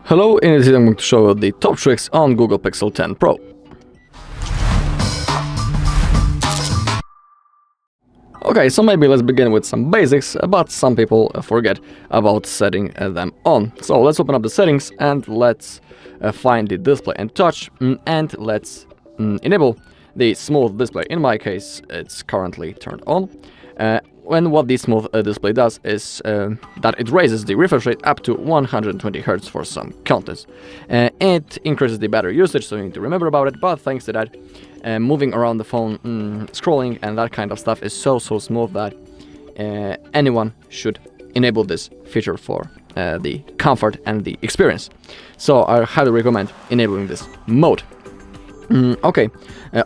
Hello, in this video I'm going to show you the top tricks on Google Pixel 10 Pro. Okay, so maybe let's begin with some basics, but some people forget about setting them on. So let's open up the settings and let's find the display and touch, and let's enable the smooth display. In my case, it's currently turned on. When what the smooth display does is that it raises the refresh rate up to 120 Hz for some contents. It increases the battery usage, so you need to remember about it, but thanks to that, moving around the phone, scrolling and that kind of stuff is so smooth that anyone should enable this feature for the comfort and the experience. So I highly recommend enabling this mode. Okay,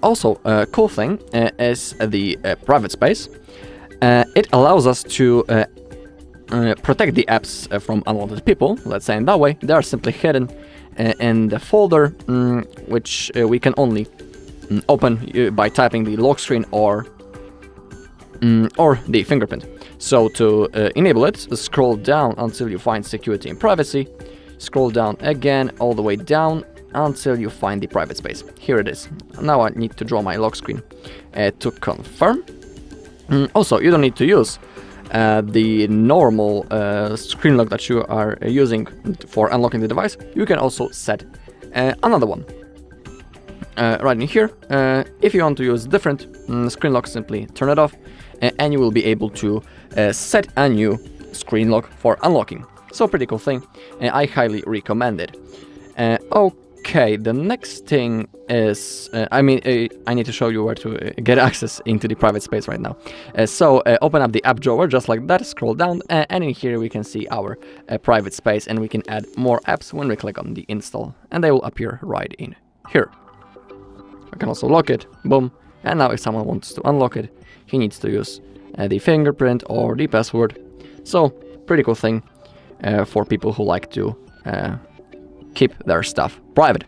also a cool thing is the private space. It allows us to protect the apps from unwanted people, let's say in that way. They are simply hidden in the folder, which we can only open by typing the lock screen or the fingerprint. So to enable it, scroll down until you find security and privacy. Scroll down again all the way down until you find the private space. Here it is. Now I need to draw my lock screen to confirm. Also, you don't need to use the normal screen lock that you are using for unlocking the device. You can also set another one. Right in here, if you want to use different screen lock, simply turn it off and you will be able to set a new screen lock for unlocking. So pretty cool thing, I highly recommend it. Okay, the next thing is, I need to show you where to get access into the private space right now. So open up the app drawer just like that, scroll down, and in here we can see our private space, and we can add more apps when we click on the install, and they will appear right in here. I can also lock it, boom, and now if someone wants to unlock it, he needs to use the fingerprint or the password. So pretty cool thing for people who like to keep their stuff private.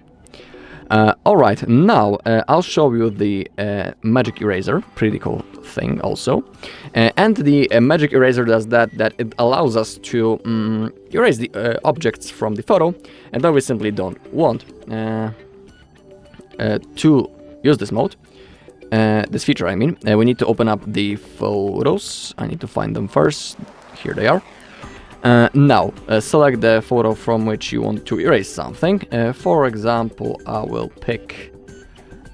Alright, now I'll show you the magic eraser, pretty cool thing also. And the magic eraser does that it allows us to erase the objects from the photo, and then we simply don't want to use this mode, this feature I mean. We need to open up the photos. I need to find them first. Here they are. Now, select the photo from which you want to erase something. For example, I will pick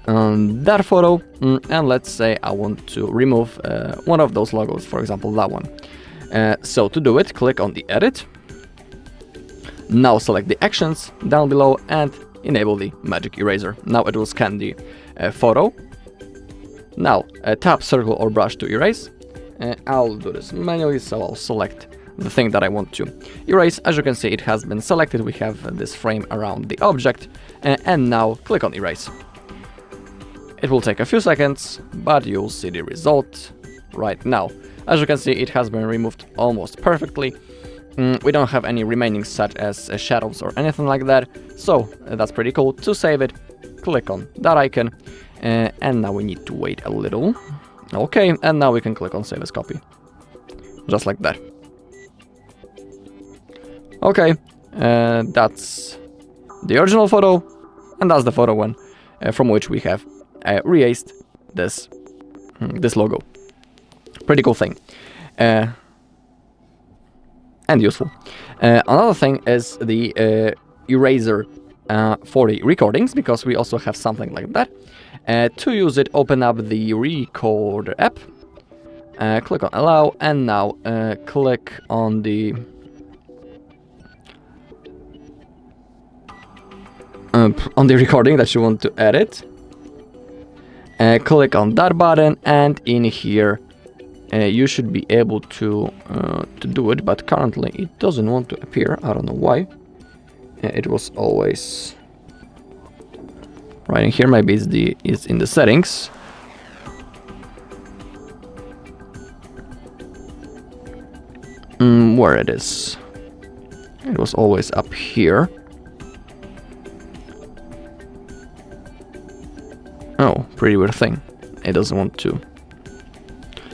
that photo, and let's say I want to remove one of those logos, for example, that one. So to do it, click on the edit. Now select the actions down below and enable the magic eraser. Now it will scan the photo. Now tap circle or brush to erase. I'll do this manually, so I'll select the thing that I want to erase. As you can see, it has been selected. We have this frame around the object, and now click on erase. It will take a few seconds, but you'll see the result right now. As you can see, it has been removed almost perfectly. We don't have any remaining such as shadows or anything like that, so that's pretty cool. To save it, click on that icon, and now we need to wait a little. Okay, and now we can click on save as copy, just like that. Okay, that's the original photo, and that's the photo one from which we have erased this logo. Pretty cool thing, and useful. Another thing is the eraser for the recordings, because we also have something like that. To use it, open up the Recorder app, click on Allow, and now click on the recording that you want to edit. Click on that button, and in here you should be able to do it, but currently it doesn't want to appear. I don't know why. It was always right in here. Maybe it's in the settings. Where it is? It was always up here. Oh, pretty weird thing. It doesn't want to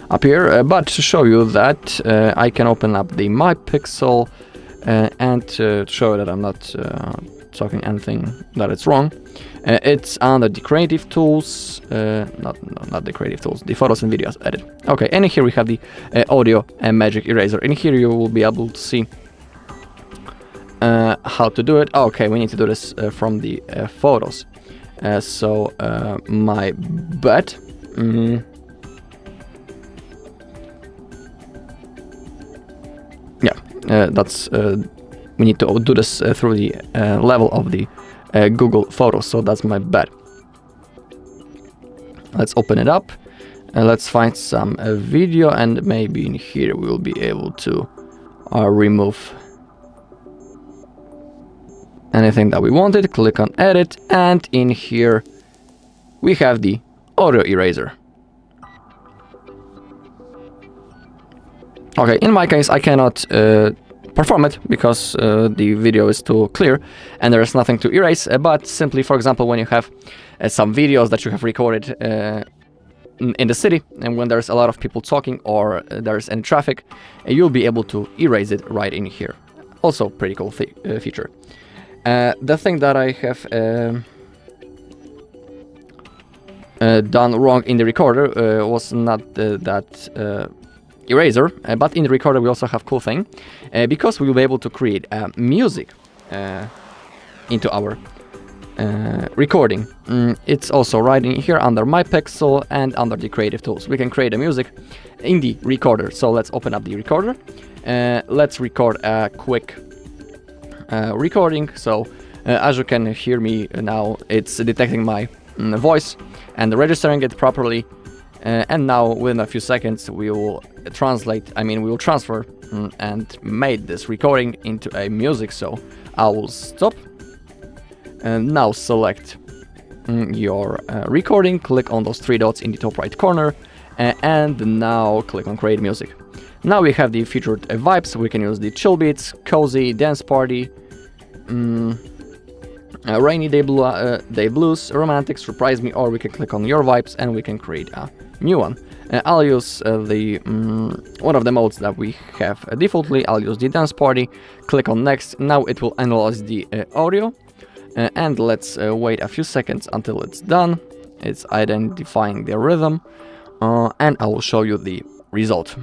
appear, but to show you that I can open up the My Pixel and to show that I'm not talking anything that it's wrong, it's under the creative tools, not the creative tools, the photos and videos edit. Okay, and here we have the audio and magic eraser. In here you will be able to see how to do it. Okay, we need to do this from the photos. So my bad. That's we need to do this through the level of the Google Photos. So that's my bad. Let's open it up and let's find some video, and maybe in here we will be able to remove anything that we wanted. Click on edit, and in here we have the audio eraser. Okay, in my case I cannot perform it because the video is too clear and there is nothing to erase, but simply, for example, when you have some videos that you have recorded in the city, and when there's a lot of people talking or there's any traffic, you'll be able to erase it right in here. Also pretty cool feature. The thing that I have done wrong in the recorder was not that eraser, but in the recorder we also have cool thing, because we will be able to create music into our recording. It's also right in here under my pixel and under the creative tools. We can create a music in the recorder. So let's open up the recorder. Let's record a quick recording. So as you can hear me now, it's detecting my voice and registering it properly. And now within a few seconds we will transfer and made this recording into a music. So I will stop and now select your recording, click on those three dots in the top right corner, and now click on create music. Now we have the featured vibes. We can use the chill beats, cozy, dance party, rainy day blues, romantic, surprise me, or we can click on your vibes and we can create a new one. I'll use the one of the modes that we have defaultly. I'll use the dance party. Click on next. Now it will analyze the audio, and let's wait a few seconds until it's done. It's identifying the rhythm, and I will show you the result.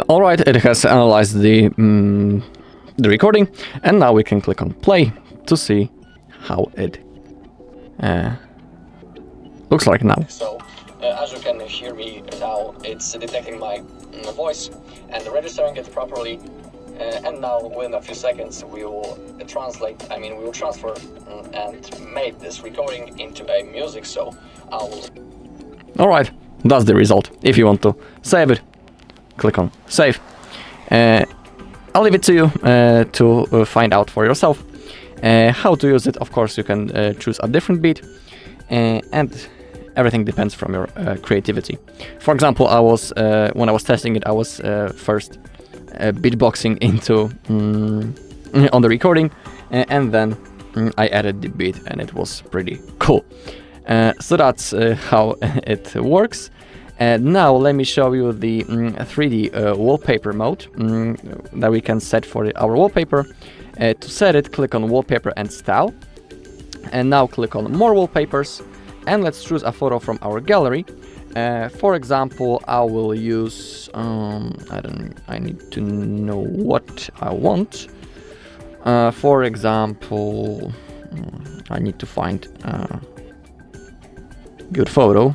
Alright, it has analyzed the recording, and now we can click on play to see how it looks like now. So, as you can hear me now, it's detecting my voice and registering it properly, and now within a few seconds we will transfer and made this recording into a music. So I will... Alright, that's the result. If you want to save it, click on save. I'll leave it to you to find out for yourself how to use it. Of course, you can choose a different beat, and everything depends from your creativity. For example, when I was testing it, I was first beatboxing into on the recording, and then I added the beat, and it was pretty cool. So that's how it works. Now let me show you the 3D wallpaper mode that we can set for our wallpaper. To set it, click on wallpaper and style, and now click on more wallpapers, and let's choose a photo from our gallery. For example, I will use I need to know what I want. For example, I need to find a good photo,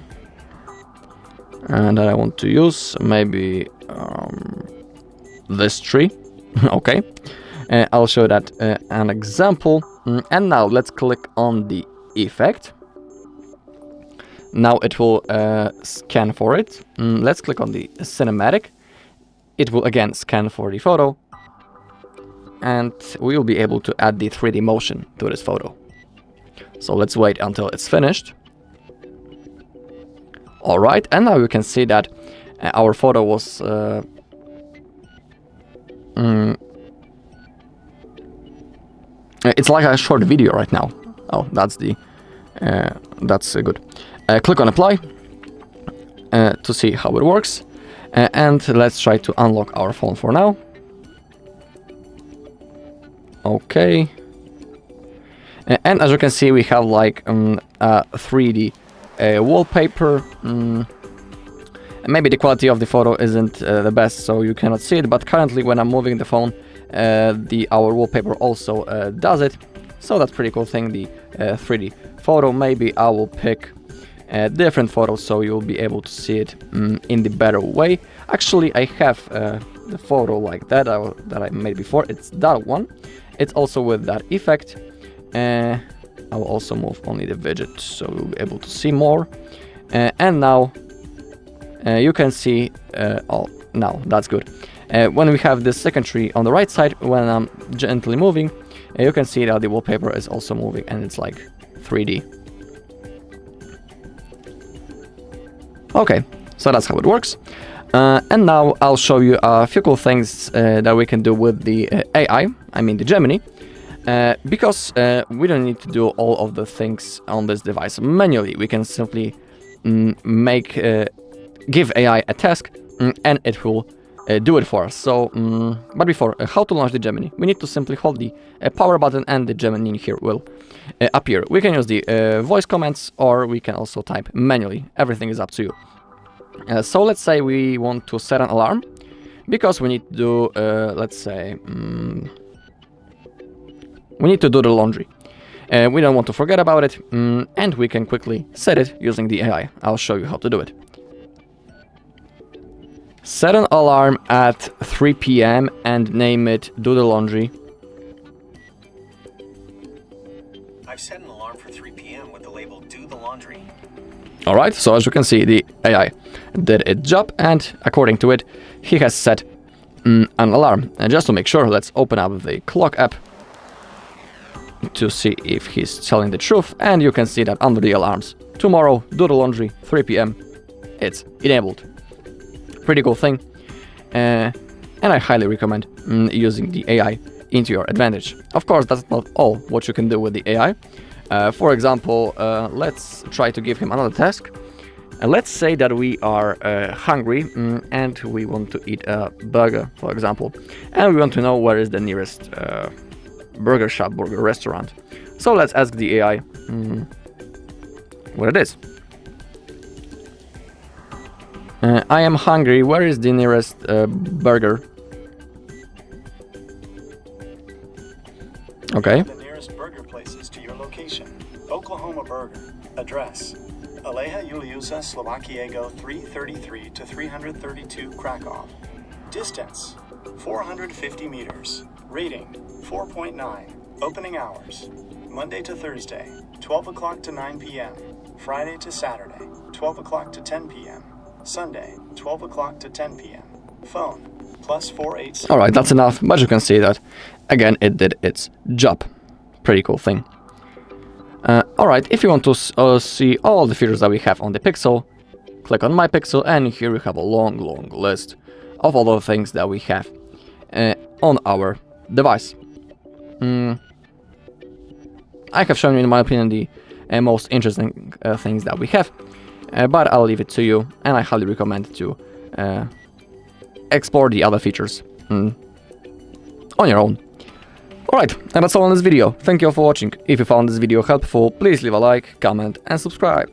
and I want to use maybe this tree. Okay, I'll show that an example. And now let's click on the effect. Now it will scan for it. Let's click on the cinematic. It will again scan for the photo, and we will be able to add the 3D motion to this photo. So let's wait until it's finished. Alright, and now you can see that our photo was It's like a short video right now. Oh, that's good. Click on apply to see how it works. And let's try to unlock our phone for now. Okay. And as you can see, we have like a 3D wallpaper. Maybe the quality of the photo isn't the best, so you cannot see it, but currently when I'm moving the phone, our wallpaper also does it. So that's pretty cool thing, the 3D photo. Maybe I will pick different photos so you'll be able to see it in the better way. Actually, I have the photo like that that I made before. It's that one. It's also with that effect. I will also move only the widget so you'll be able to see more. And now you can see, oh, now that's good. When we have this second tree on the right side, when I'm gently moving, you can see that the wallpaper is also moving and it's like 3D. Okay, so that's how it works. And now I'll show you a few cool things that we can do with the AI, I mean the Gemini. Because we don't need to do all of the things on this device manually. We can simply give AI a task and it will do it for us. So, but before, how to launch the Gemini? We need to simply hold the power button and the Gemini here will appear. We can use the voice commands or we can also type manually. Everything is up to you. So let's say we want to set an alarm because we need to do, let's say, we need to do the laundry. We don't want to forget about it, and we can quickly set it using the AI. I'll show you how to do it. Set an alarm at 3 p.m. and name it Do the Laundry. I've set an alarm for 3 p.m. with the label Do the Laundry. Alright, so as you can see, the AI did its job, and according to it, he has set an alarm. And just to make sure, let's open up the clock app to see if he's telling the truth, and you can see that under the alarms, tomorrow, do the laundry, 3 p.m. It's enabled. Pretty cool thing, and I highly recommend using the AI into your advantage. Of course, that's not all what you can do with the AI. For example, let's try to give him another task. Let's say that we are hungry and we want to eat a burger, for example, and we want to know where is the nearest burger shop, burger restaurant. So let's ask the AI where it is. I am hungry, where is the nearest burger? Okay. The nearest burger places to your location. Oklahoma Burger. Address: Aleja Juliusa Slovakiego 333 to 332 Krakow. Distance: 450 meters. Rating: 4.9. Opening hours: Monday to Thursday, 12 o'clock to 9 p.m. Friday to Saturday, 12 o'clock to 10 p.m. Sunday, 12 o'clock to 10 p.m. Phone: +486. Alright, that's enough, but you can see that, again, it did its job. Pretty cool thing. Alright, if you want to see all the features that we have on the Pixel, click on My Pixel, and here we have a long list of all the things that we have on our device. I have shown you, in my opinion, the most interesting things that we have, but I'll leave it to you, and I highly recommend to explore the other features on your own. Alright, and that's all in this video. Thank you all for watching. If you found this video helpful, please leave a like, comment and subscribe.